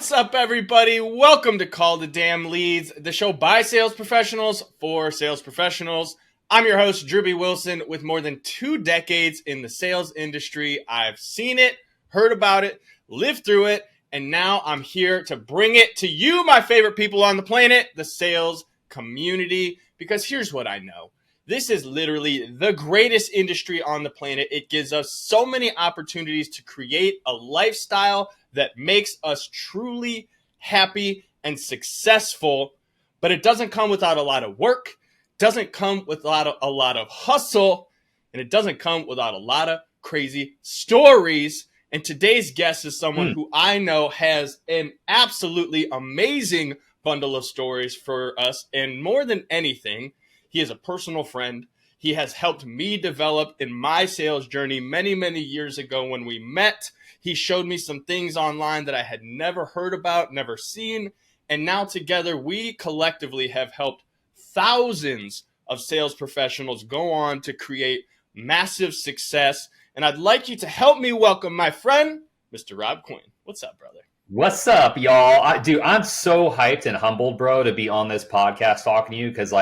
What's up, everybody? Welcome to Call the Damn Leads, the show by sales professionals for sales professionals. I'm your host, Drew B. Wilson. With more than 2 decades in the sales industry, I've seen it, heard about it, lived through it, and now I'm here to bring it to you, my favorite people on the planet, the sales community, because here's what I know. This is literally the greatest industry on the planet. It gives us so many opportunities to create a lifestyle that makes us truly happy and successful, but it doesn't come without a lot of work, doesn't come without a lot of hustle, and it doesn't come without a lot of crazy stories. And today's guest is someone who I know has an absolutely amazing bundle of stories for us. And more than anything, he is a personal friend. He has helped me develop in my sales journey many, many years ago when we met. He showed me some things online that I had never heard about, never seen. And now together, we collectively have helped thousands of sales professionals go on to create massive success. And I'd like you to help me welcome my friend, Mr. Robb Quinn. What's up, brother? What's up, y'all? I'm so hyped and humbled, bro, to be on this podcast talking to you because,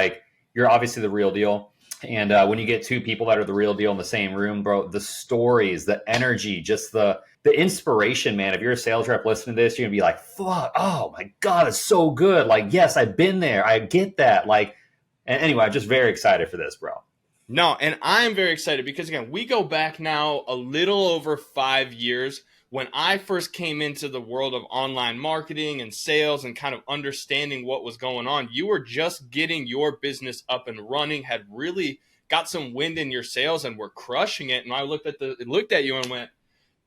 you're obviously the real deal. And when you get 2 people that are the real deal in the same room, bro, the stories, the energy, just the inspiration, man. If you're a sales rep listening to this, you're going to be like, fuck, oh my God, it's so good. Yes, I've been there. I get that. And anyway, I'm just very excited for this, bro. No, and I'm very excited because, again, we go back now a little over 5 years. When I first came into the world of online marketing and sales and kind of understanding what was going on, you were just getting your business up and running, had really got some wind in your sales and were crushing it. And I looked at you and went,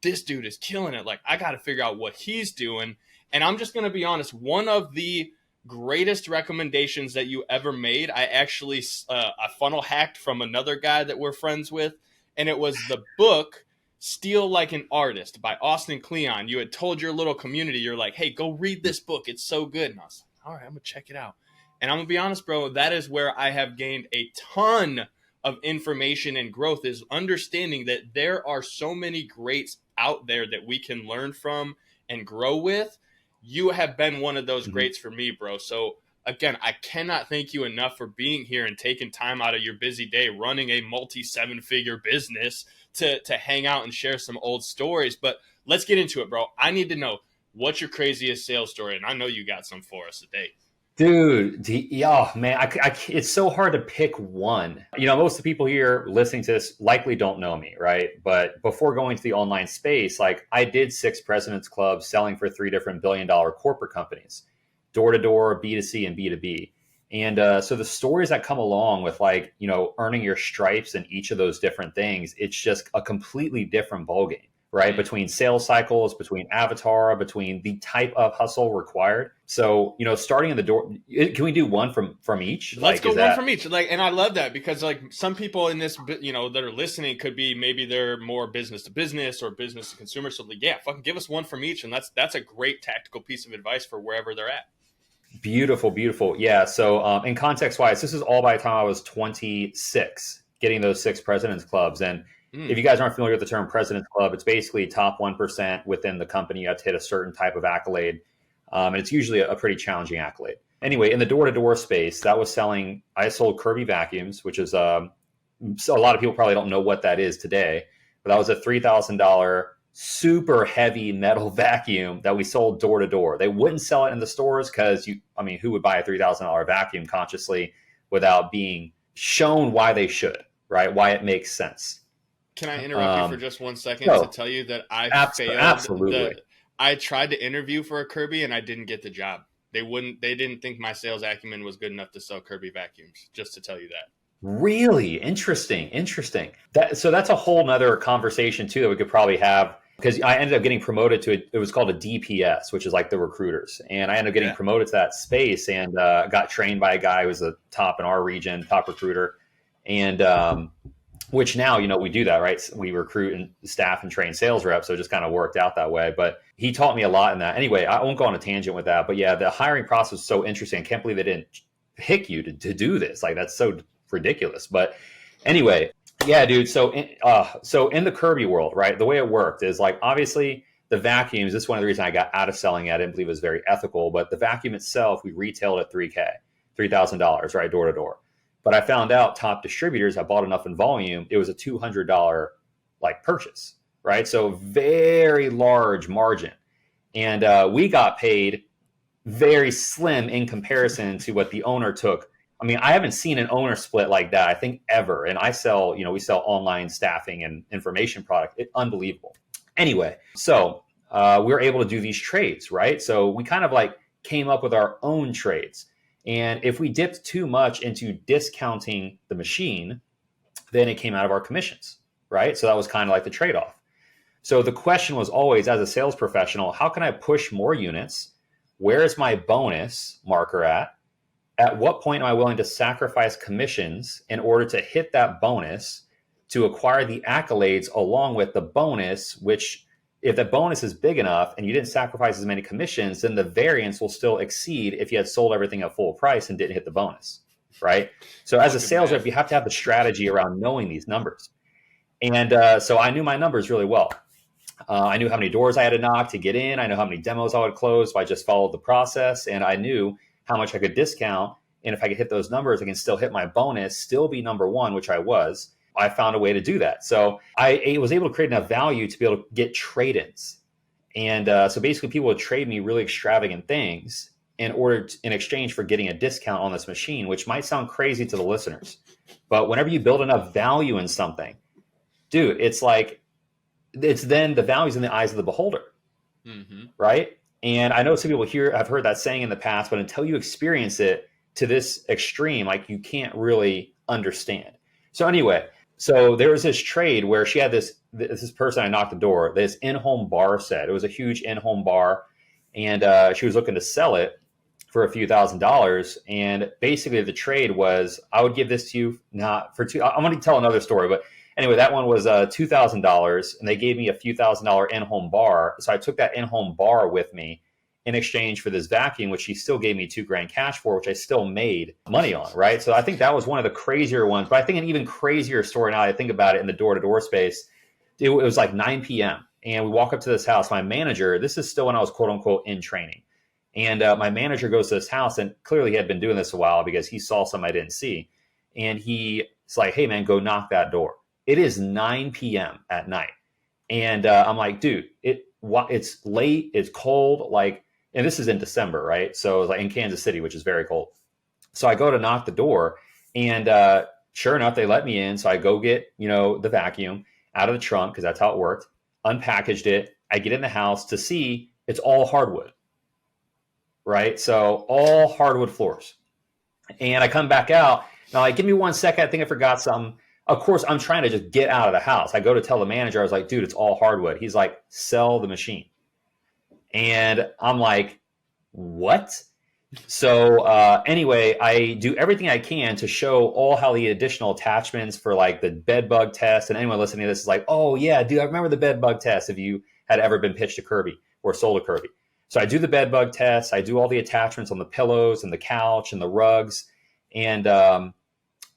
this dude is killing it. I got to figure out what he's doing. And I'm just going to be honest, one of the greatest recommendations that you ever made, I actually I funnel hacked from another guy that we're friends with, and it was the book Steal Like an Artist by Austin Kleon. You had told your little community, you're like, hey, go read this book. It's so good. And I was like, all right, I'm going to check it out. And I'm going to be honest, bro, that is where I have gained a ton of information and growth, is understanding that there are so many greats out there that we can learn from and grow with. You have been one of those greats for me, bro. So again, I cannot thank you enough for being here and taking time out of your busy day, running a multi-7-figure business to hang out and share some old stories. But let's get into it, bro. I need to know, what's your craziest sales story? And I know you got some for us today. Dude, man, it's so hard to pick one. Most of the people here listening to this likely don't know me, right? But before going to the online space, I did 6 President's Clubs selling for 3 different billion-dollar corporate companies, door-to-door, B2C, and B2B. And so the stories that come along with earning your stripes in each of those different things, it's just a completely different ballgame, right? Between sales cycles, between avatar, between the type of hustle required. So, starting in the door, can we do one from each? Let's go one from each. And I love that because some people in this, that are listening could be, maybe they're more business to business or business to consumer. So fucking give us one from each. And that's a great tactical piece of advice for wherever they're at. Beautiful. Yeah. So in context wise, this is all by the time I was 26, getting those 6 President's Clubs. And if you guys aren't familiar with the term President's Club, it's basically top 1% within the company. You have to hit a certain type of accolade. And it's usually a pretty challenging accolade. Anyway, in the door-to-door space, I sold Kirby vacuums, which is so a lot of people probably don't know what that is today. But that was a $3,000 super heavy metal vacuum that we sold door to door. They wouldn't sell it in the stores because who would buy a $3,000 vacuum consciously without being shown why they should, right? Why it makes sense. Can I interrupt you for just 1 second to tell you that I failed? Absolutely. I tried to interview for a Kirby and I didn't get the job. They didn't think my sales acumen was good enough to sell Kirby vacuums, just to tell you that. Really? Interesting. So that's a whole nother conversation too that we could probably have, because I ended up getting promoted to it was called a DPS, which is like the recruiters. And I ended up getting promoted to that space and got trained by a guy who was the top in our region, top recruiter. And which now, we do that, right? We recruit and staff and train sales reps. So it just kind of worked out that way. But he taught me a lot in that. Anyway, I won't go on a tangent with that. But yeah, the hiring process was so interesting. I can't believe they didn't pick you to do this. That's so ridiculous. But anyway, yeah, dude. So in the Kirby world, right, the way it worked is obviously the vacuums, this is one of the reasons I got out of selling it. I didn't believe it was very ethical, but the vacuum itself, we retailed at $3,000, right, door to door. But I found out top distributors, I bought enough in volume, it was a $200 like purchase, right? So very large margin. And we got paid very slim in comparison to what the owner took. I mean, I haven't seen an owner split like that, I think, ever. And I sell, we sell online staffing and information product. It's unbelievable. Anyway, so we were able to do these trades, right? So we kind of like came up with our own trades. And if we dipped too much into discounting the machine, then it came out of our commissions, right? So that was kind of like the trade-off. So the question was always, as a sales professional, how can I push more units? Where is my bonus marker at? At what point am I willing to sacrifice commissions in order to hit that bonus to acquire the accolades along with the bonus, which if the bonus is big enough and you didn't sacrifice as many commissions, then the variance will still exceed if you had sold everything at full price and didn't hit the bonus, right? So as a sales rep, you have to have the strategy around knowing these numbers. And so I knew my numbers really well. I knew how many doors I had to knock to get in. I know how many demos I would close if I just followed the process. And I knew how much I could discount. And if I could hit those numbers, I can still hit my bonus, still be number one, which I was. I found a way to do that. So I was able to create enough value to be able to get trade-ins. And so basically people would trade me really extravagant things in exchange for getting a discount on this machine, which might sound crazy to the listeners. But whenever you build enough value in something, dude, it's then the value's in the eyes of the beholder, right? And I know some people have heard that saying in the past, but until you experience it to this extreme, like you can't really understand. So anyway, so there was this trade where she had this person, I knocked the door, this in-home bar set. It was a huge in-home bar, and she was looking to sell it for a few $1,000s. And basically the trade was, I would give this to you not for I'm going to tell another story, but anyway, that one was $2,000, and they gave me a few $1,000 in-home bar. So I took that in-home bar with me in exchange for this vacuum, which she still gave me $2,000 cash for, which I still made money on, right? So I think that was one of the crazier ones. But I think an even crazier story now that I think about it in the door-to-door space, it was like 9 p.m. and we walk up to this house. My manager, this is still when I was quote-unquote in training. And my manager goes to this house, and clearly he had been doing this a while because he saw something I didn't see. And he's like, hey, man, go knock that door. It is 9 p.m. at night. And I'm like, dude, it's late, it's cold, and this is in December, right? So like in Kansas City, which is very cold. So I go to knock the door, and sure enough, they let me in. So I go get, the vacuum out of the trunk, because that's how it worked, unpackaged it. I get in the house to see it's all hardwood, right? So all hardwood floors. And I come back out. Now, like, give me 1 second. I think I forgot something. Of course, I'm trying to just get out of the house. I go to tell the manager, I was like, dude, it's all hardwood. He's like, sell the machine. And I'm like, what? So anyway, I do everything I can to show all how the additional attachments for like the bed bug test. And anyone listening to this is like, oh yeah, dude, I remember the bed bug test if you had ever been pitched to Kirby or sold to Kirby. So I do the bed bug test. I do all the attachments on the pillows and the couch and the rugs. And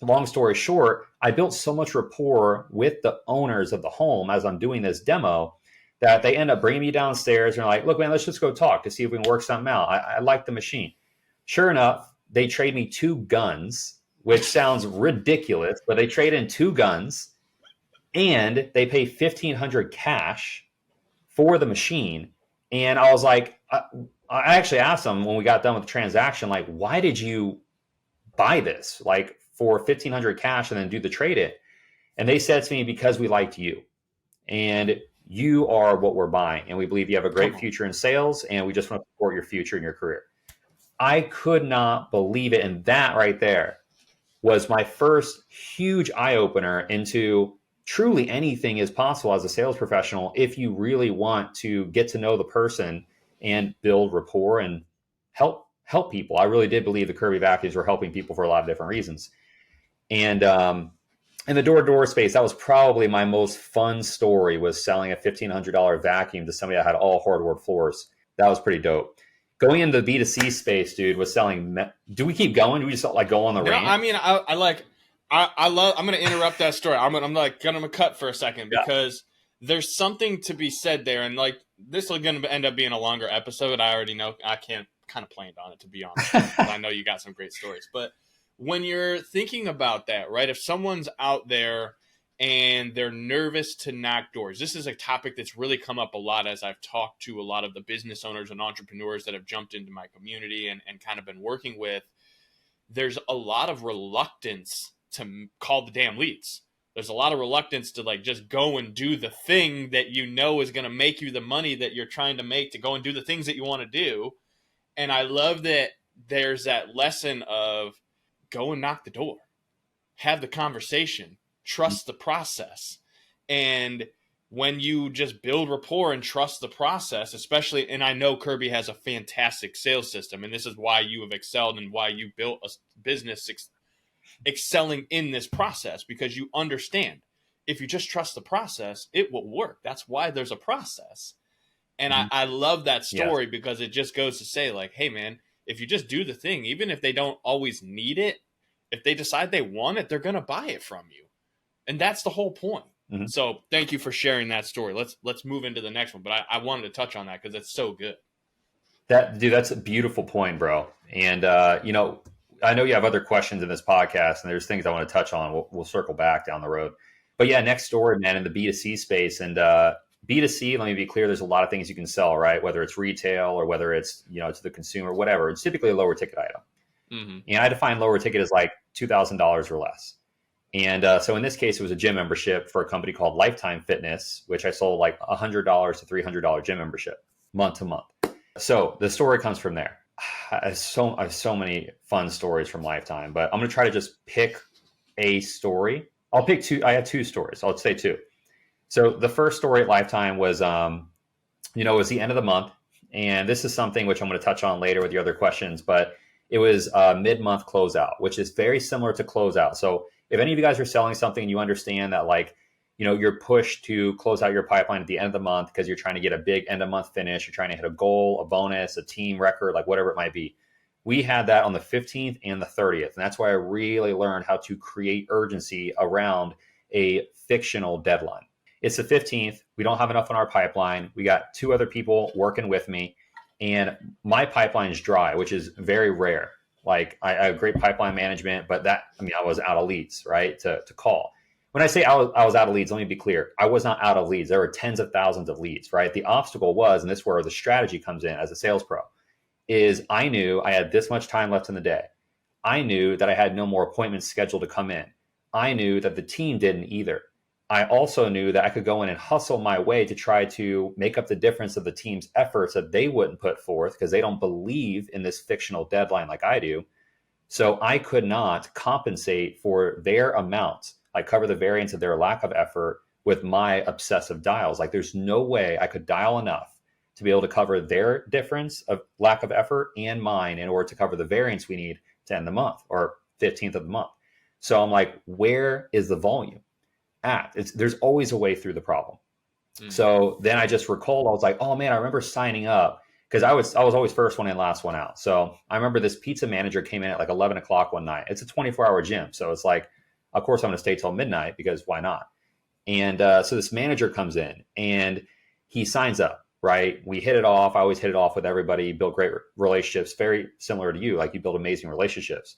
long story short, I built so much rapport with the owners of the home as I'm doing this demo that they end up bringing me downstairs and are like, look, man, let's just go talk to see if we can work something out. I like the machine. Sure enough, they trade me 2 guns, which sounds ridiculous, but they trade in 2 guns, and they pay $1,500 cash for the machine. And I was like, I actually asked them when we got done with the transaction, like, why did you buy this? Like, for $1,500 cash and then do the trade-in? And they said to me, because we liked you. And you are what we're buying, and we believe you have a great future in sales, and we just want to support your future in your career. I could not believe it, and that right there was my first huge eye-opener into truly anything is possible as a sales professional if you really want to get to know the person and build rapport and help people. I really did believe the Kirby vacuums were helping people for a lot of different reasons. And in the door-to-door space, that was probably my most fun story, was selling a $1,500 vacuum to somebody that had all hardwood floors. That was pretty dope. Going into the B2C space, dude, was selling. Do we keep going? Do we just like go on the rant? I mean, I love. I'm going to interrupt that story. I'm going to cut for a second because there's something to be said there, and like this is going to end up being a longer episode. I already know. I can't kind of planned on it, to be honest, because I know you got some great stories. But when you're thinking about that, right, if someone's out there and they're nervous to knock doors, this is a topic that's really come up a lot as I've talked to a lot of the business owners and entrepreneurs that have jumped into my community and kind of been working with. There's a lot of reluctance to call the damn leads. There's a lot of reluctance to like just go and do the thing that you know is going to make you the money that you're trying to make, to go and do the things that you want to do. And I love that there's that lesson of go and knock the door, have the conversation, trust the process. And when you just build rapport and trust the process, especially, and I know Kirby has a fantastic sales system, and this is why you have excelled and why you built a business excelling in this process, because you understand if you just trust the process, it will work. That's why there's a process. And I love that story because it just goes to say like, hey man, if you just do the thing, even if they don't always need it, if they decide they want it, they're going to buy it from you. And that's the whole point. Mm-hmm. So thank you for sharing that story. Let's move into the next one. But I wanted to touch on that because it's so good. That's a beautiful point, bro. And, I know you have other questions in this podcast and there's things I want to touch on. We'll circle back down the road. But yeah, next story, man, in the B2C space. And B2C, let me be clear, there's a lot of things you can sell, right? Whether it's retail or whether it's, to the consumer, whatever. It's typically a lower ticket item. Mm-hmm. And I define lower ticket as like $2,000 or less. And so in this case, it was a gym membership for a company called Lifetime Fitness, which I sold like $100 to $300 gym membership month to month. So the story comes from there. I have so many fun stories from Lifetime, but I'm going to try to just pick a story. I'll pick two. I have two stories. I'll say two. So the first story at Lifetime was, it was the end of the month. And this is something which I'm going to touch on later with your other questions, but it was a mid-month closeout, which is very similar to closeout. So if any of you guys are selling something and you understand that you're pushed to close out your pipeline at the end of the month because you're trying to get a big end of month finish, you're trying to hit a goal, a bonus, a team record, like whatever it might be. We had that on the 15th and the 30th. And that's why I really learned how to create urgency around a fictional deadline. It's the 15th. We don't have enough on our pipeline. We got two other people working with me and my pipeline is dry, which is very rare. Like I have great pipeline management, but I was out of leads, right? To call. When I say I was out of leads, let me be clear. I was not out of leads. There were tens of thousands of leads, right? The obstacle was, and this is where the strategy comes in as a sales pro, is I knew I had this much time left in the day. I knew that I had no more appointments scheduled to come in. I knew that the team didn't either. I also knew that I could go in and hustle my way to try to make up the difference of the team's efforts that they wouldn't put forth because they don't believe in this fictional deadline like I do. So I could not compensate for their amount. I cover the variance of their lack of effort with my obsessive dials. Like there's no way I could dial enough to be able to cover their difference of lack of effort and mine in order to cover the variance we need to end the month or 15th of the month. So I'm like, where is the volume at? There's always a way through the problem. Mm-hmm. So then I just recalled, I was like, oh man, I remember signing up because I was always first one in, last one out. So I remember this pizza manager came in at like 11 o'clock one night. It's a 24-hour gym. So it's like, of course, I'm going to stay till midnight because why not? And so this manager comes in and he signs up, right? We hit it off. I always hit it off with everybody, build great relationships, very similar to you. Like you build amazing relationships.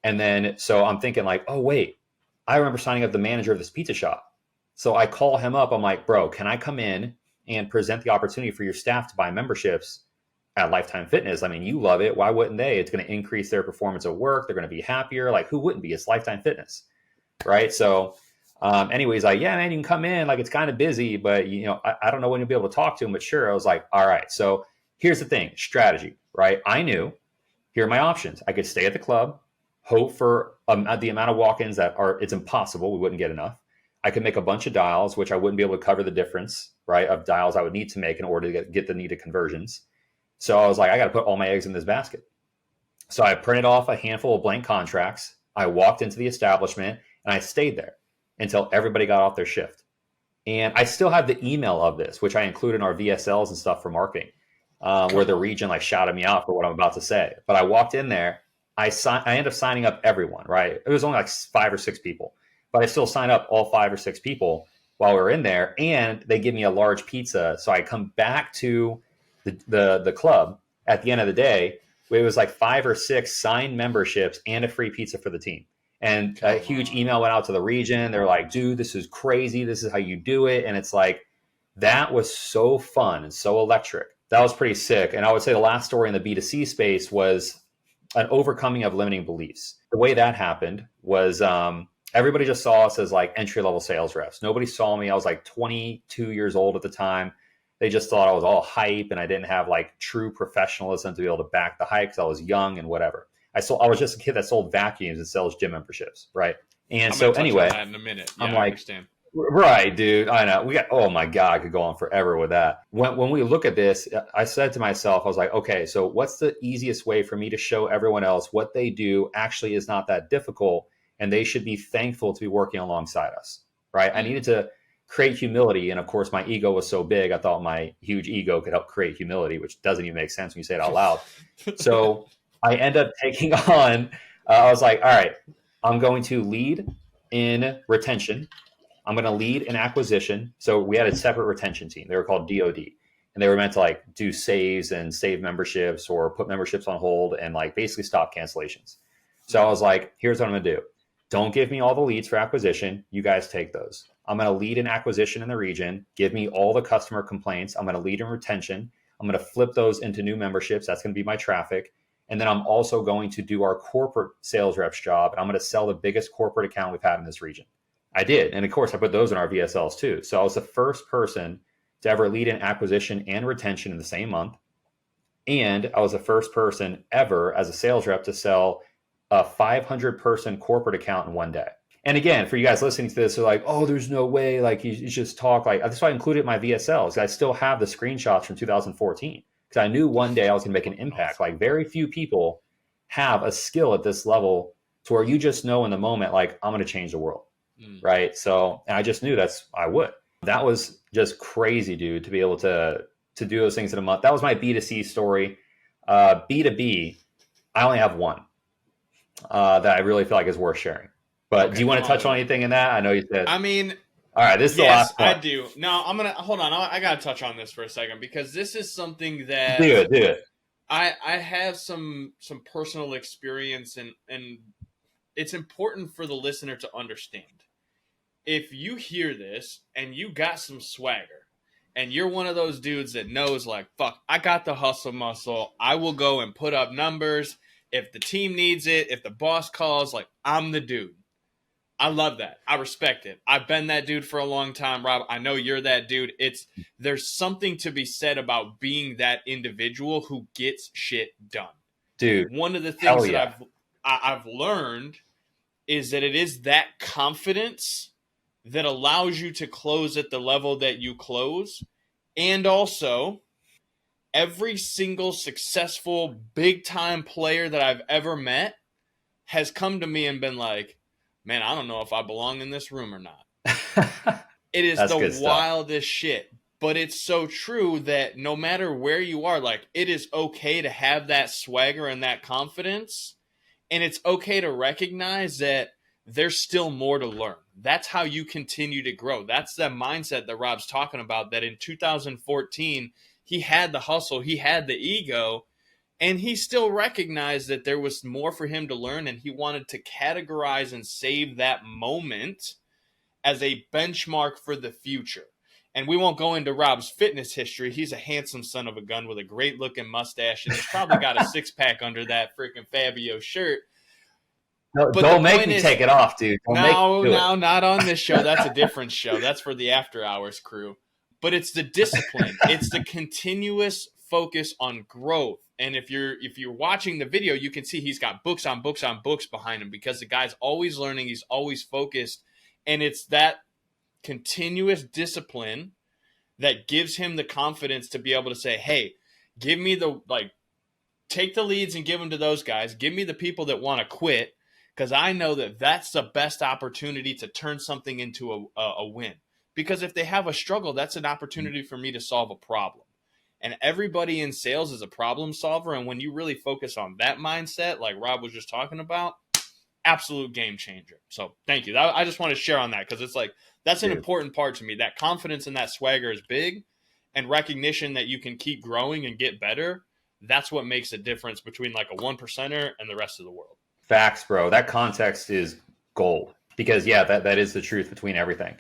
And then, so I'm thinking like, oh, wait, I remember signing up the manager of this pizza shop. So I call him up. I'm like, bro, can I come in and present the opportunity for your staff to buy memberships at Lifetime Fitness? I mean, you love it. Why wouldn't they? It's going to increase their performance at work. They're going to be happier. Like who wouldn't be? It's Lifetime Fitness. Right. So anyways, like, yeah, man, you can come in. Like it's kind of busy, but I don't know when you'll be able to talk to him, but sure. I was like, all right. So here's the thing, strategy, right? I knew here are my options. I could stay at the club, hope for the amount of walk-ins it's impossible. We wouldn't get enough. I could make a bunch of dials, which I wouldn't be able to cover the difference, right, of dials I would need to make in order to get the needed conversions. So I was like, I got to put all my eggs in this basket. So I printed off a handful of blank contracts. I walked into the establishment and I stayed there until everybody got off their shift. And I still have the email of this, which I include in our VSLs and stuff for marketing, where the region like shouted me out for what I'm about to say. But I walked in there. I ended up signing up everyone, right? It was only like 5 or 6 people, but I still signed up all 5 or 6 people. while we were in there, and they give me a large pizza. So I come back to the club at the end of the day. It was like 5 or 6 signed memberships and a free pizza for the team. And a huge email went out to the region. They're like, dude, this is crazy. This is how you do it. And it's like, that was so fun and so electric. That was pretty sick. And I would say the last story in the B2C space was an overcoming of limiting beliefs. The way that happened was everybody just saw us as like entry-level sales reps. Nobody saw me. I was like 22 years old at the time. They just thought I was all hype and I didn't have like true professionalism to be able to back the hype because I was young and whatever. I was just a kid that sold vacuums and sells gym memberships, right? And so anyway, in a minute. I'm like, right, dude. I know. Oh my God, I could go on forever with that. When we look at this, I said to myself, I was like, okay, so what's the easiest way for me to show everyone else what they do actually is not that difficult and they should be thankful to be working alongside us, right? I needed to create humility. And of course, my ego was so big, I thought my huge ego could help create humility, which doesn't even make sense when you say it out loud. So I end up taking on, I was like, all right, I'm going to lead in retention. I'm going to lead in acquisition. So we had a separate retention team. They were called DOD. And they were meant to like do saves and save memberships or put memberships on hold and like basically stop cancellations. So I was like, here's what I'm going to do. Don't give me all the leads for acquisition. You guys take those. I'm going to lead in acquisition in the region. Give me all the customer complaints. I'm going to lead in retention. I'm going to flip those into new memberships. That's going to be my traffic. And then I'm also going to do our corporate sales reps job. And I'm going to sell the biggest corporate account we've had in this region. I did. And of course, I put those in our VSLs too. So I was the first person to ever lead in acquisition and retention in the same month. And I was the first person ever as a sales rep to sell a 500-person corporate account in one day. And again, for you guys listening to this, they're like, oh, there's no way. Like you just talk like, that's why I included my VSLs. I still have the screenshots from 2014 because I knew one day I was going to make an impact. Like very few people have a skill at this level to where you just know in the moment, like I'm going to change the world. Right. So, and I just knew I would. That was just crazy, dude, to be able to do those things in a month. That was my B2C story. B2B, I only have one that I really feel like is worth sharing. But do you want to touch on anything in that? I know you said. I mean, all right, this is the last one. I do. No, I'm going to hold on. I got to touch on this for a second because this is something that do it. I have some personal experience and it's important for the listener to understand. If you hear this and you got some swagger and you're one of those dudes that knows like, fuck, I got the hustle muscle. I will go and put up numbers. If the team needs it, if the boss calls, like I'm the dude. I love that. I respect it. I've been that dude for a long time, Rob. I know you're that dude. There's something to be said about being that individual who gets shit done. Dude. One of the things that I've learned is that it is that confidence that allows you to close at the level that you close. And also, every single successful big-time player that I've ever met has come to me and been like, man, I don't know if I belong in this room or not. It is the wildest shit. But it's so true that no matter where you are, like it is okay to have that swagger and that confidence. And it's okay to recognize that there's still more to learn. That's how you continue to grow. That's the mindset that Rob's talking about, that in 2014, he had the hustle, he had the ego, and he still recognized that there was more for him to learn, and he wanted to categorize and save that moment as a benchmark for the future. And we won't go into Rob's fitness history. He's a handsome son of a gun with a great-looking mustache, and he's probably got a six-pack under that freaking Fabio shirt. No, don't make me take it off, dude. No, not on this show. That's a different show. That's for the After Hours crew. But it's the discipline. It's the continuous focus on growth. And if you're watching the video, you can see he's got books on books on books behind him because the guy's always learning. He's always focused. And it's that continuous discipline that gives him the confidence to be able to say, hey, give me take the leads and give them to those guys. Give me the people that want to quit. Because I know that that's the best opportunity to turn something into a win. Because if they have a struggle, that's an opportunity for me to solve a problem. And everybody in sales is a problem solver. And when you really focus on that mindset, like Rob was just talking about, absolute game changer. So thank you. I just want to share on that because it's like that's an Dude. important part to me. That confidence and that swagger is big, and recognition that you can keep growing and get better. That's what makes a difference between like a 1%er and the rest of the world. Facts, bro. That context is gold because that is the truth between everything.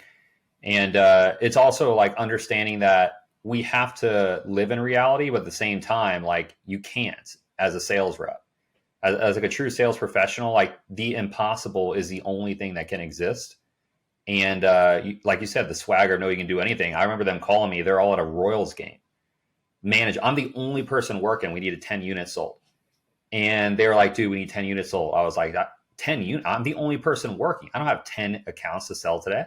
And it's also like understanding that we have to live in reality, but at the same time, like you can't as a sales rep. As like a true sales professional, like the impossible is the only thing that can exist. And like you said, the swagger, no, you can do anything. I remember them calling me. They're all at a Royals game. I'm the only person working. We needed 10 units sold. And they were like, dude, we need 10 units sold. I was like, 10 units? I'm the only person working. I don't have 10 accounts to sell today.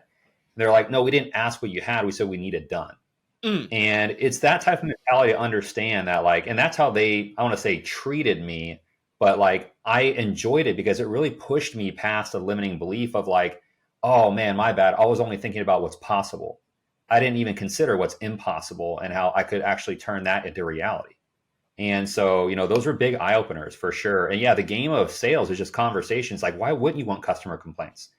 They're like, no, we didn't ask what you had. We said we need it done. And it's that type of mentality to understand that, like, and that's how they, I want to say, treated me. But like, I enjoyed it because it really pushed me past a limiting belief of like, oh man, my bad. I was only thinking about what's possible. I didn't even consider what's impossible and how I could actually turn that into reality. And so, those were big eye openers for sure. And yeah, the game of sales is just conversations. Like, why wouldn't you want customer complaints?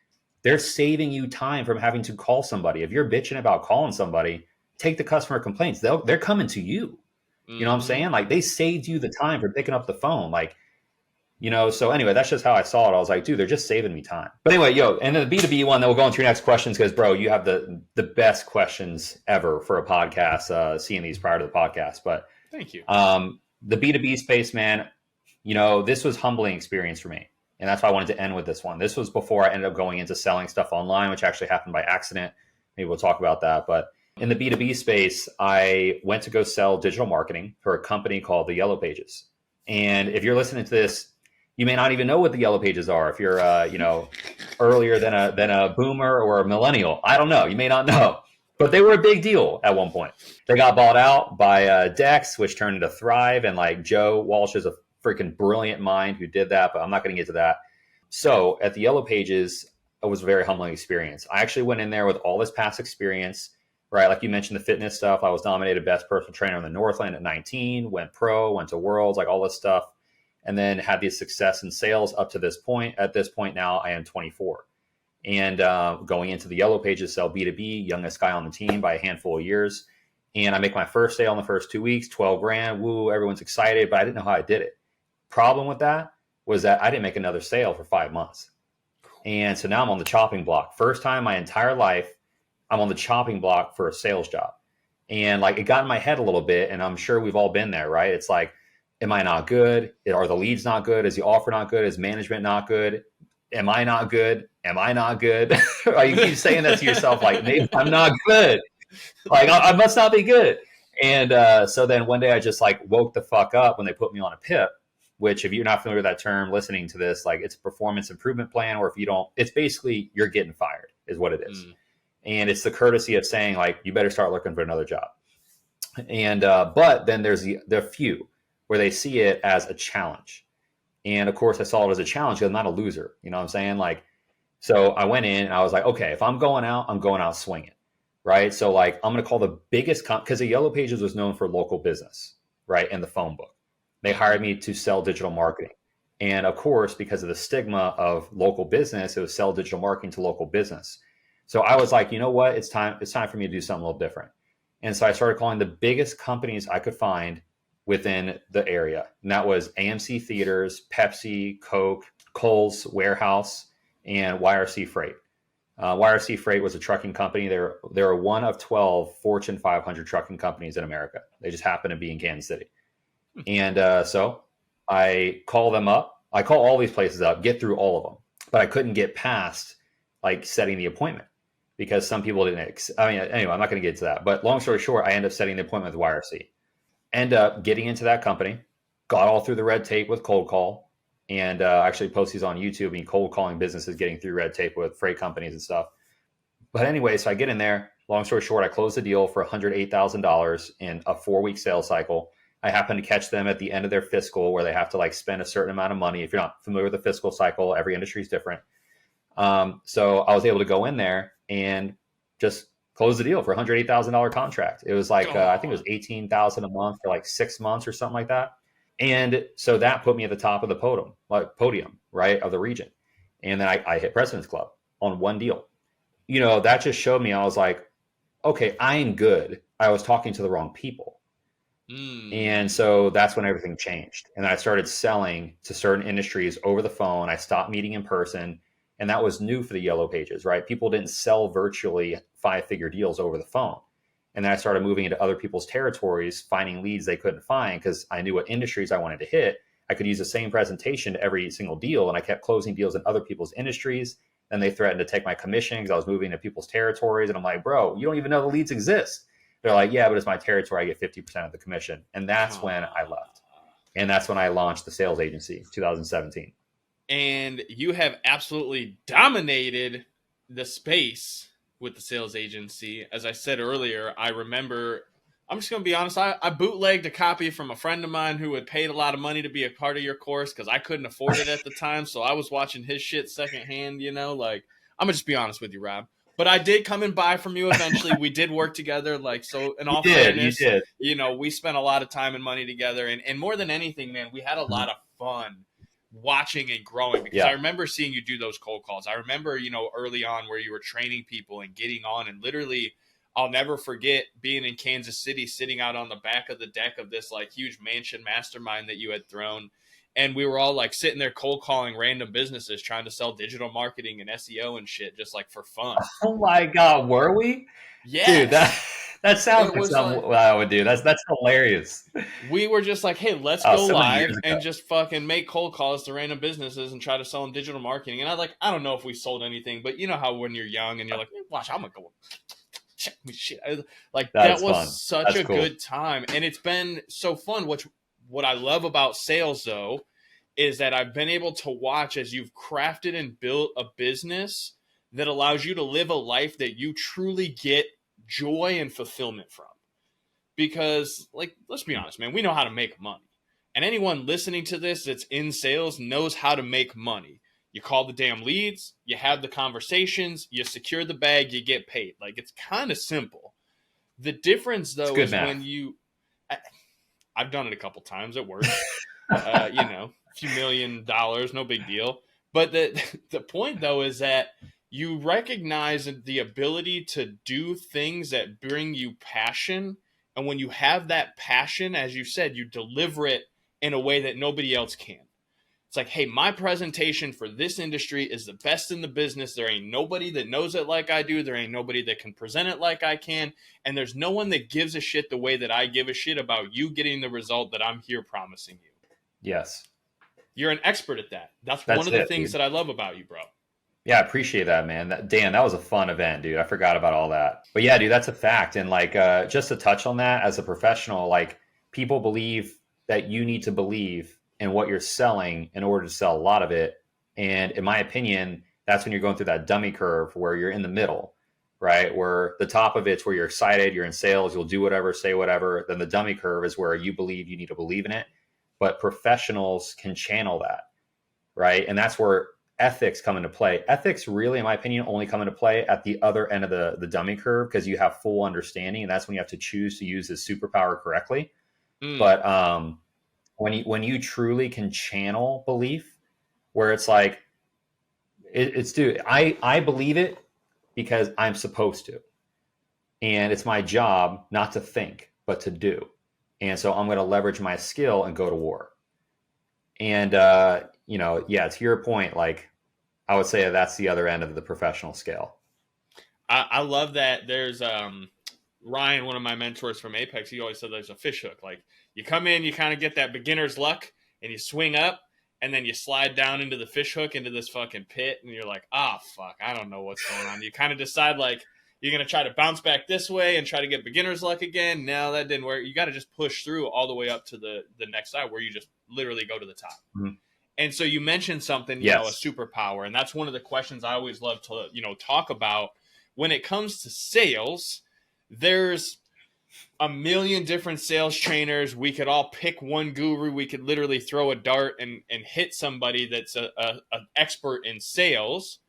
They're saving you time from having to call somebody. If you're bitching about calling somebody, take the customer complaints. They're coming to you. You know what I'm saying? Like, they saved you the time for picking up the phone. Like, so anyway, that's just how I saw it. I was like, dude, they're just saving me time. But anyway, and then the B2B one, then we'll go into your next questions because, bro, you have the best questions ever for a podcast, seeing these prior to the podcast. But thank you. The B2B space, man, this was humbling experience for me. And that's why I wanted to end with this one. This was before I ended up going into selling stuff online, which actually happened by accident. Maybe we'll talk about that. But in the B2B space, I went to go sell digital marketing for a company called the Yellow Pages. And if you're listening to this, you may not even know what the Yellow Pages are. If you're, earlier than a boomer or a millennial, I don't know. You may not know. But they were a big deal at one point. They got bought out by Dex, which turned into Thrive. And like Joe Walsh is a freaking brilliant mind who did that, but I'm not going to get to that. So at the Yellow Pages, it was a very humbling experience. I actually went in there with all this past experience, right? Like you mentioned, the fitness stuff. I was nominated best personal trainer in the Northland at 19, went pro, went to Worlds, like all this stuff, and then had the success in sales up to this point. At this point now, I am 24. And going into the Yellow Pages, sell B2B, youngest guy on the team by a handful of years. And I make my first sale in the first 2 weeks, 12 grand. Woo, everyone's excited, but I didn't know how I did it. Problem with that was that I didn't make another sale for 5 months. And so now I'm on the chopping block. First time in my entire life, I'm on the chopping block for a sales job. And like it got in my head a little bit, and I'm sure we've all been there, right? It's like, am I not good? Are the leads not good? Is the offer not good? Is management not good? Am I not good? Am I not good? You keep saying that to yourself, like, maybe I'm not good. Like, I must not be good. And so then one day I just like woke the fuck up when they put me on a PIP, which if you're not familiar with that term, listening to this, like it's a performance improvement plan, or if you don't, it's basically you're getting fired is what it is. And it's the courtesy of saying like, you better start looking for another job. And, but then there's the few where they see it as a challenge. And of course I saw it as a challenge because I'm not a loser. You know what I'm saying? Like, so I went in and I was like, okay, if I'm going out swinging. Right. So like, I'm going to call the biggest, because the Yellow Pages was known for local business, right? And the phone book. They hired me to sell digital marketing. And of course, because of the stigma of local business, it was sell digital marketing to local business. So I was like, you know what? It's time for me to do something a little different. And so I started calling the biggest companies I could find within the area. And that was AMC Theaters, Pepsi, Coke, Kohl's Warehouse, and YRC Freight. YRC Freight was a trucking company. They're one of 12 Fortune 500 trucking companies in America. They just happen to be in Kansas City. And so I call them up. I call all these places up, get through all of them. But I couldn't get past like setting the appointment because some people didn't. Anyway, I'm not going to get to that. But long story short, I end up setting the appointment with YRC. End up getting into that company, got all through the red tape with cold call, and actually post these on YouTube and cold calling businesses, getting through red tape with freight companies and stuff. But anyway, so I get in there. Long story short, I closed the deal for $108,000 in a 4-week sales cycle. I happen to catch them at the end of their fiscal where they have to like spend a certain amount of money. If you're not familiar with the fiscal cycle, every industry is different. So I was able to go in there and just close the deal for a $108,000 contract. It was like, I think it was $18,000 a month for like 6 months or something like that. And so that put me at the top of the podium, right, of the region. And then I hit President's Club on one deal. That just showed me, I was like, okay, I am good. I was talking to the wrong people. And so that's when everything changed. And I started selling to certain industries over the phone. I stopped meeting in person. And that was new for the Yellow Pages, right? People didn't sell virtually 5-figure deals over the phone. And then I started moving into other people's territories, finding leads they couldn't find because I knew what industries I wanted to hit. I could use the same presentation to every single deal. And I kept closing deals in other people's industries. And they threatened to take my commission because I was moving to people's territories. And I'm like, bro, you don't even know the leads exist. They're like, yeah, but it's my territory. I get 50% of the commission. And that's when I left. And that's when I launched the sales agency, 2017. And you have absolutely dominated the space with the sales agency. As I said earlier, I remember, I'm just going to be honest, I bootlegged a copy from a friend of mine who had paid a lot of money to be a part of your course because I couldn't afford it at the time. So I was watching his shit secondhand, like, I'm going to just be honest with you, Rob. But I did come and buy from you eventually. We did work together. Like, so in all fairness, we spent a lot of time and money together. And more than anything, man, we had a lot of fun watching and growing because I remember seeing you do those cold calls. I remember, early on where you were training people and getting on, and literally I'll never forget being in Kansas City, sitting out on the back of the deck of this like huge mansion mastermind that you had thrown. And we were all like sitting there cold calling random businesses, trying to sell digital marketing and SEO and shit, just like for fun. Oh my God, were we? Yeah, dude, that sounds like something I would do. That's hilarious. We were just like, hey, let's go live and just fucking make cold calls to random businesses and try to sell them digital marketing. And I don't know if we sold anything, but you know how when you're young and you're like, watch, I'm gonna go check me shit. That was fun. Such a good time, and it's been so fun. What I love about sales, though, is that I've been able to watch as you've crafted and built a business that allows you to live a life that you truly get joy and fulfillment from. Because, let's be honest, man, we know how to make money. And anyone listening to this that's in sales knows how to make money. You call the damn leads, you have the conversations, you secure the bag, you get paid. It's kind of simple. The difference, though, is math. When I've done it a couple times at work. A few $1 million, no big deal. But the point, though, is that you recognize the ability to do things that bring you passion. And when you have that passion, as you said, you deliver it in a way that nobody else can. It's like, hey, my presentation for this industry is the best in the business. There ain't nobody that knows it like I do. There ain't nobody that can present it like I can. And there's no one that gives a shit the way that I give a shit about you getting the result that I'm here promising you. Yes. You're an expert at that. That's one of the things that I love about you, bro. Yeah, I appreciate that, man. Dan, that was a fun event, dude. I forgot about all that. But yeah, dude, that's a fact. And just to touch on that, as a professional, people believe that you need to believe in what you're selling in order to sell a lot of it. And in my opinion, that's when you're going through that dummy curve where you're in the middle, right? Where the top of it's where you're excited, you're in sales, you'll do whatever, say whatever. Then the dummy curve is where you believe you need to believe in it. But professionals can channel that, right? And that's where ethics come into play. Ethics really, in my opinion, only come into play at the other end of the dummy curve because you have full understanding, and that's when you have to choose to use this superpower correctly. But when you truly can channel belief, where it's like, dude, I believe it because I'm supposed to, and it's my job not to think but to do, and so I'm going to leverage my skill and go to war. And to your point, I would say that's the other end of the professional scale. I love that. There's Ryan, one of my mentors from Apex, he always said there's a fish hook. You come in, you kind of get that beginner's luck, and you swing up, and then you slide down into the fish hook, into this fucking pit, and you're like, fuck, I don't know what's going on. You kind of decide, you're going to try to bounce back this way and try to get beginner's luck again. No, that didn't work. You got to just push through all the way up to the next side where you just literally go to the top. Mm-hmm. And so you mentioned something, a superpower, and that's one of the questions I always love to, talk about. When it comes to sales, there's a million different sales trainers. We could all pick one guru. We could literally throw a dart and hit somebody that's an expert in sales.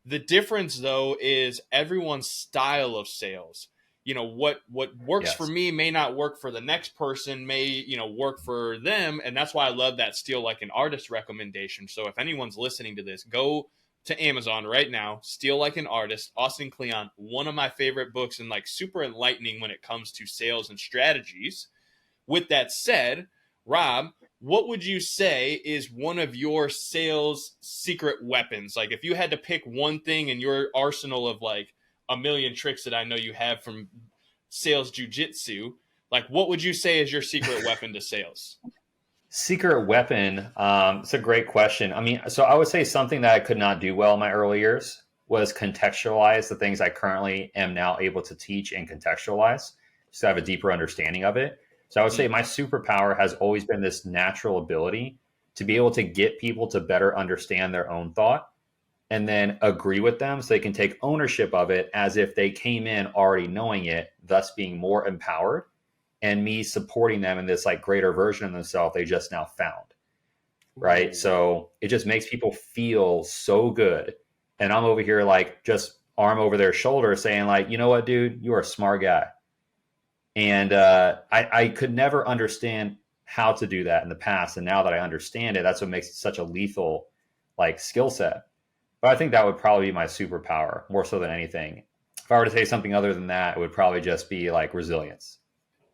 The difference, though, is everyone's style of sales. What works for me may not work for the next person, may, work for them. And that's why I love that Steal Like an Artist recommendation. So if anyone's listening to this, go to Amazon right now, Steal Like an Artist, Austin Kleon, one of my favorite books and like super enlightening when it comes to sales and strategies. With that said, Rob, what would you say is one of your sales secret weapons? Like if you had to pick one thing in your arsenal of like a million tricks that I know you have from sales jujitsu, like what would you say is your secret weapon to sales? Secret weapon. It's a great question. I mean, so I would say something that I could not do well in my early years was contextualize the things I currently am now able to teach and contextualize, just to have a deeper understanding of it. So I would say my superpower has always been this natural ability to be able to get people to better understand their own thought and then agree with them so they can take ownership of it as if they came in already knowing it, thus being more empowered, and me supporting them in this like greater version of themselves they just now found. Right. So it just makes people feel so good. And I'm over here like just arm over their shoulder saying like, you know what, dude, you are a smart guy. And I could never understand how to do that in the past. And now that I understand it, that's what makes it such a lethal like skill set. But I think that would probably be my superpower more so than anything. If I were to say something other than that, it would probably just be like resilience.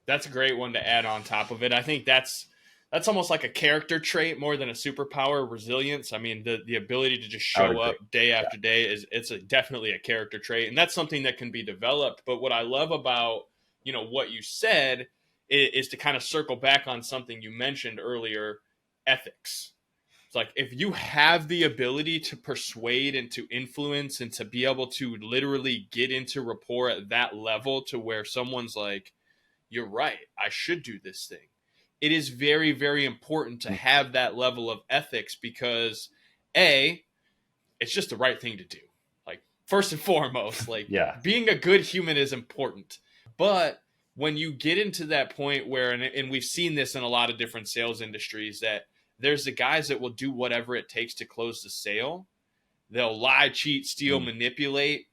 That's a great one to add on top of it. I think that's almost like a character trait more than a superpower. Resilience. I mean, the ability to just show up day after day it's definitely a character trait, and that's something that can be developed. But what I love about what you said is to kind of circle back on something you mentioned earlier: ethics. It's like if you have the ability to persuade and to influence and to be able to literally get into rapport at that level to where someone's like, you're right, I should do this thing. It is very, very important to have that level of ethics because it's just the right thing to do. Like first and foremost, like being a good human is important. But when you get into that point where, and we've seen this in a lot of different sales industries, that there's the guys that will do whatever it takes to close the sale. They'll lie, cheat, steal, manipulate.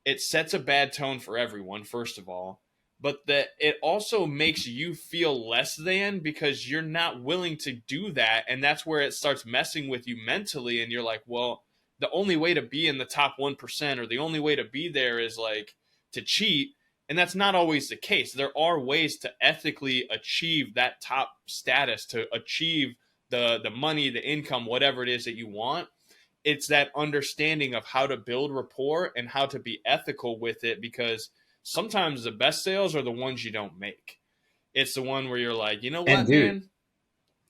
It sets a bad tone for everyone, first of all. But that it also makes you feel less than because you're not willing to do that. And that's where it starts messing with you mentally. And you're like, well, the only way to be in the top 1% or the only way to be there is like to cheat. And that's not always the case. There are ways to ethically achieve that top status, to achieve the money, the income, whatever it is that you want. It's that understanding of how to build rapport and how to be ethical with it, because sometimes the best sales are the ones you don't make. It's the one where you're like, you know what, man?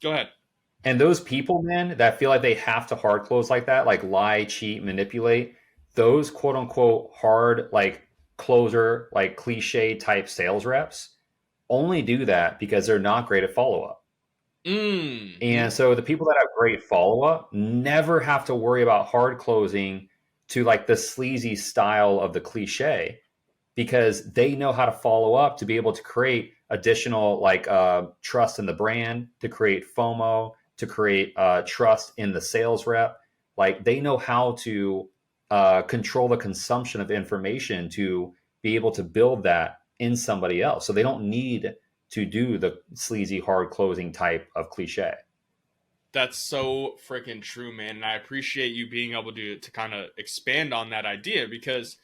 Go ahead. And those people, man, that feel like they have to hard close like that, like lie, cheat, manipulate, those quote unquote hard, like closer, like cliche type sales reps only do that because they're not great at follow up. And so the people that have great follow up never have to worry about hard closing to like the sleazy style of the cliche, because they know how to follow up to be able to create additional like trust in the brand, to create FOMO, to create trust in the sales rep. Like they know how to control the consumption of information to be able to build that in somebody else. So they don't need to do the sleazy hard closing type of cliche. That's so freaking true, man. And I appreciate you being able to kind of expand on that idea, because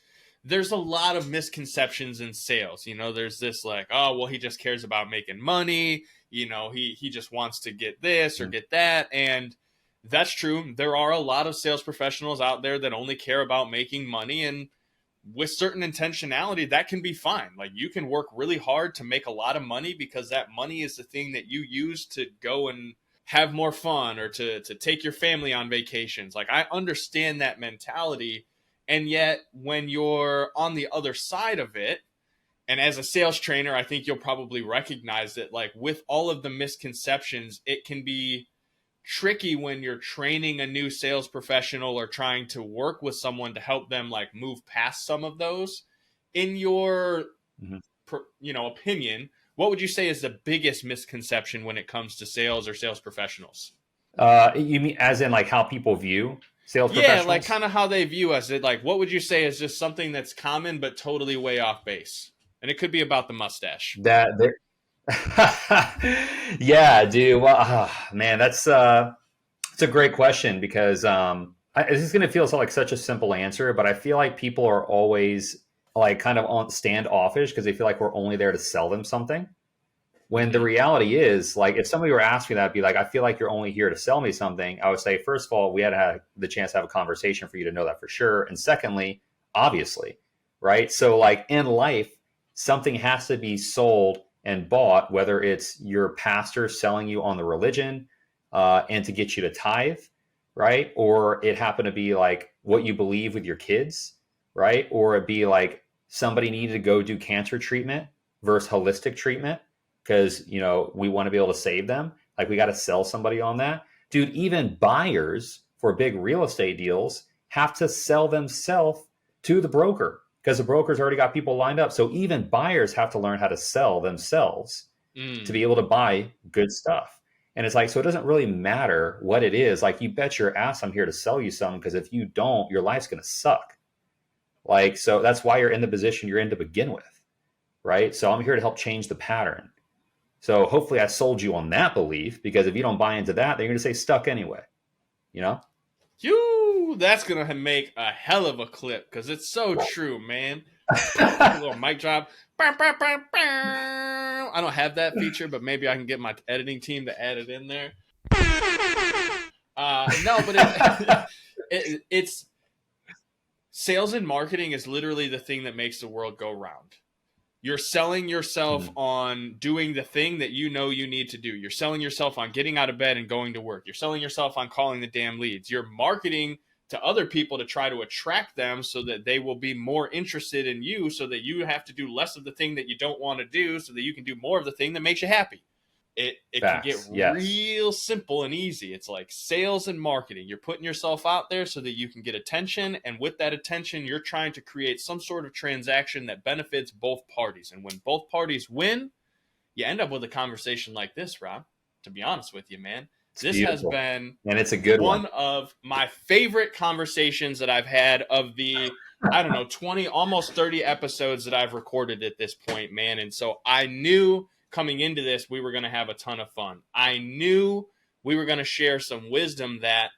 there's a lot of misconceptions in sales. There's this like, oh, well, he just cares about making money. He just wants to get this or get that. And that's true. There are a lot of sales professionals out there that only care about making money. And with certain intentionality, that can be fine. Like you can work really hard to make a lot of money because that money is the thing that you use to go and have more fun or to take your family on vacations. Like I understand that mentality. And yet when you're on the other side of it, and as a sales trainer, I think you'll probably recognize that like with all of the misconceptions, it can be tricky when you're training a new sales professional or trying to work with someone to help them like move past some of those. In your opinion, what would you say is the biggest misconception when it comes to sales or sales professionals? You mean as in like how people view sales professionals? Yeah, like kind of how they view us. Like what would you say is just something that's common but totally way off base? And it could be about the mustache. Yeah, dude. Well, man, it's a great question because I this is going to feel like such a simple answer, but I feel like people are always like kind of on standoffish because they feel like we're only there to sell them something. When the reality is, like, if somebody were asking me that, I'd be like, I feel like you're only here to sell me something. I would say, first of all, we had to have the chance to have a conversation for you to know that for sure. And secondly, obviously, right? So like in life, something has to be sold and bought, whether it's your pastor selling you on the religion and to get you to tithe, right? Or it happened to be like what you believe with your kids, right? Or it be like somebody needed to go do cancer treatment versus holistic treatment because, you know, we want to be able to save them. Like we got to sell somebody on that. Dude, even buyers for big real estate deals have to sell themselves to the broker because the broker's already got people lined up. So even buyers have to learn how to sell themselves to be able to buy good stuff. And it's like, so it doesn't really matter what it is. Like, you bet your ass I'm here to sell you something, because if you don't, your life's going to suck. Like, so that's why you're in the position you're in to begin with, right? So I'm here to help change the pattern. So hopefully I sold you on that belief, because if you don't buy into that, then you're going to stay stuck anyway, you know? That's going to make a hell of a clip because it's so true, man. A little mic drop. I don't have that feature, but maybe I can get my editing team to add it in there. No, but it's sales and marketing is literally the thing that makes the world go round. You're selling yourself on doing the thing that you know you need to do. You're selling yourself on getting out of bed and going to work. You're selling yourself on calling the damn leads. You're marketing to other people to try to attract them so that they will be more interested in you, so that you have to do less of the thing that you don't want to do, so that you can do more of the thing that makes you happy. It can get real simple and easy. It's like sales and marketing. You're putting yourself out there so that you can get attention. And with that attention, you're trying to create some sort of transaction that benefits both parties. And when both parties win, you end up with a conversation like this, Rob, to be honest with you, man. This beautiful. Has been and it's a good one of my favorite conversations that I've had of the, 20, almost 30 episodes that I've recorded at this point, man. And so I knew coming into this, we were going to have a ton of fun. I knew we were going to share some wisdom that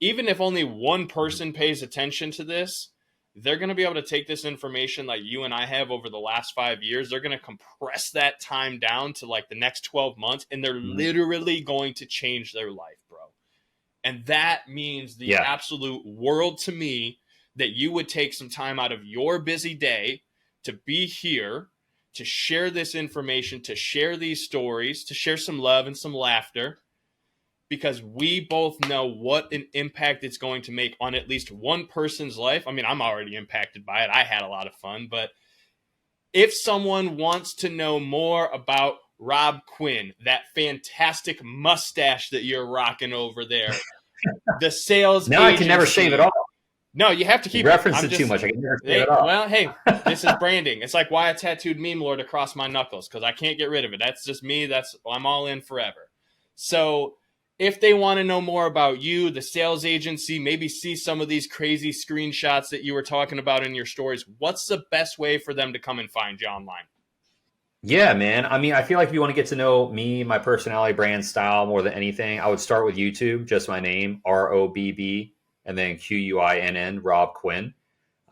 even if only one person pays attention to this, they're going to be able to take this information like you and I have over the last 5 years. They're going to compress that time down to like the next 12 months, and they're literally going to change their life, bro. And that means the absolute world to me, that you would take some time out of your busy day to be here, to share this information, to share these stories, to share some love and some laughter, because we both know what an impact it's going to make on at least one person's life. I mean, I'm already impacted by it. I had a lot of fun. But if someone wants to know more about Robb Quinn, that fantastic mustache that you're rocking over there, the sales now agency, I can never shave it off. No, you have to keep reference it too much. I can never shave it off. Well, hey, this is branding. It's like why I tattooed Meme Lord across my knuckles, because I can't get rid of it. That's just me. I'm all in forever. So if they want to know more about you, the sales agency, maybe see some of these crazy screenshots that you were talking about in your stories, what's the best way for them to come and find you online? Yeah, man. I mean, I feel like if you want to get to know me, my personality, brand, style more than anything, I would start with YouTube, just my name, ROBB, and then QUINN, Robb Quinn.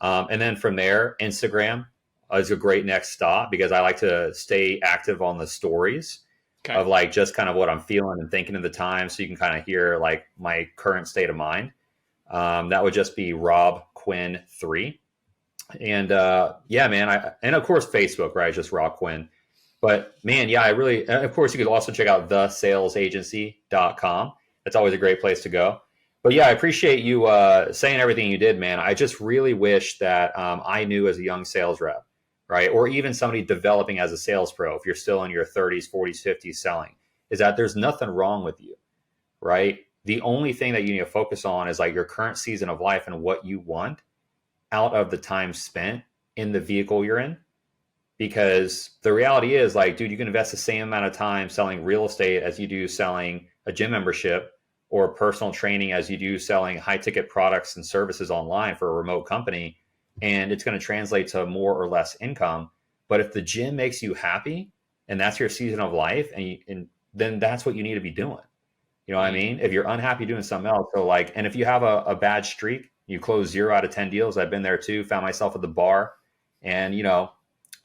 And then from there, Instagram is a great next stop, because I like to stay active on the stories. Okay. Of like just kind of what I'm feeling and thinking at the time, so you can kind of hear like my current state of mind. That would just be Robb Quinn 3. And yeah, man, and of course Facebook, right? Just Robb Quinn. But man, yeah, of course you could also check out thesalesagency.com. That's always a great place to go. But yeah, I appreciate you saying everything you did, man. I just really wish that I knew as a young sales rep, right? Or even somebody developing as a sales pro, if you're still in your 30s, 40s, 50s selling, is that there's nothing wrong with you, right? The only thing that you need to focus on is like your current season of life and what you want out of the time spent in the vehicle you're in. Because the reality is like, dude, you can invest the same amount of time selling real estate as you do selling a gym membership or personal training as you do selling high ticket products and services online for a remote company. And it's going to translate to more or less income. But if the gym makes you happy and that's your season of life, and then that's what you need to be doing. You know what I mean? If you're unhappy doing something else, so like, and if you have a bad streak, you close 0 out of 10 deals. I've been there too, found myself at the bar and,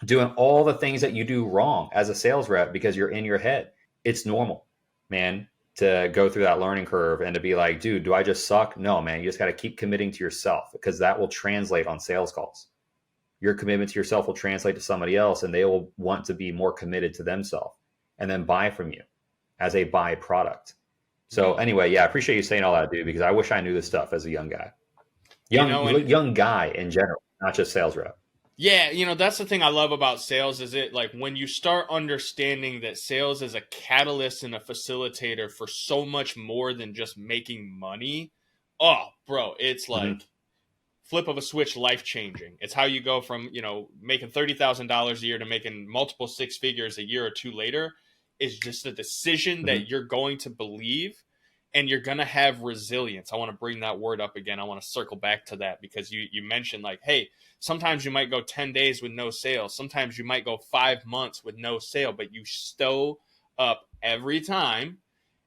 doing all the things that you do wrong as a sales rep because you're in your head. It's normal, man, to go through that learning curve and to be like, dude, do I just suck? No, man, you just got to keep committing to yourself because that will translate on sales calls. Your commitment to yourself will translate to somebody else and they will want to be more committed to themselves and then buy from you as a byproduct. So anyway, yeah, I appreciate you saying all that, dude, because I wish I knew this stuff as a young guy. Young guy in general, not just sales rep. Yeah, that's the thing I love about sales is it like when you start understanding that sales is a catalyst and a facilitator for so much more than just making money. Oh, bro, it's like flip of a switch, life-changing. It's how you go from, making $30,000 a year to making multiple six figures a year or two later. Is just a decision that you're going to believe and you're going to have resilience. I want to bring that word up again. I want to circle back to that because you mentioned like, hey, sometimes you might go 10 days with no sales. Sometimes you might go 5 months with no sale, but you stow up every time.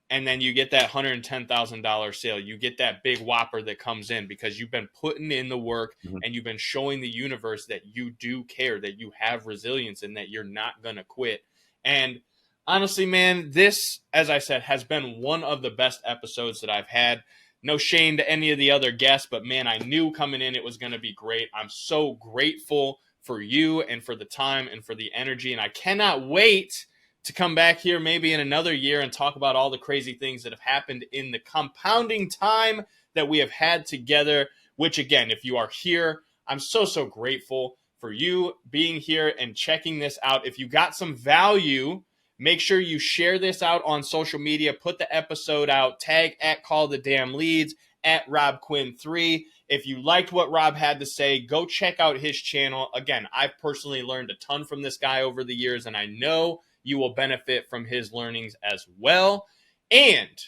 And then you get that $110,000 sale. You get that big whopper that comes in because you've been putting in the work and you've been showing the universe that you do care, that you have resilience and that you're not going to quit. And honestly, man, this, as I said, has been one of the best episodes that I've had. No shame to any of the other guests, but man, I knew coming in it was going to be great. I'm so grateful for you and for the time and for the energy, and I cannot wait to come back here maybe in another year and talk about all the crazy things that have happened in the compounding time that we have had together, which again, if you are here, I'm so grateful for you being here and checking this out. If you got some value, make sure you share this out on social media, put the episode out, tag at Call the Damn Leads, at Robb Quinn 3. If you liked what Rob had to say, go check out his channel. Again, I've personally learned a ton from this guy over the years, and I know you will benefit from his learnings as well. And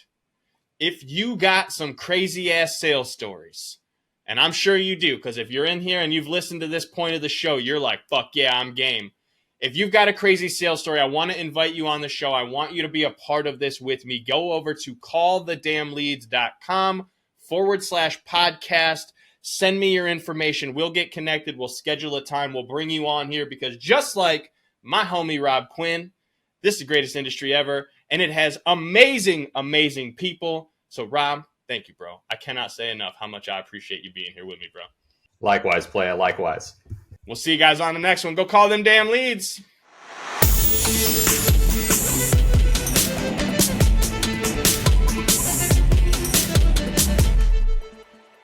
if you got some crazy ass sales stories, and I'm sure you do, because if you're in here and you've listened to this point of the show, you're like, fuck yeah, I'm game. If you've got a crazy sales story, I want to invite you on the show. I want you to be a part of this with me. Go over to callthedamnleads.com/podcast. Send me your information. We'll get connected. We'll schedule a time. We'll bring you on here because just like my homie Robb Quinn, this is the greatest industry ever, and it has amazing, amazing people. So, Rob, thank you, bro. I cannot say enough how much I appreciate you being here with me, bro. Likewise, playa. Likewise. We'll see you guys on the next one. Go call them damn leads.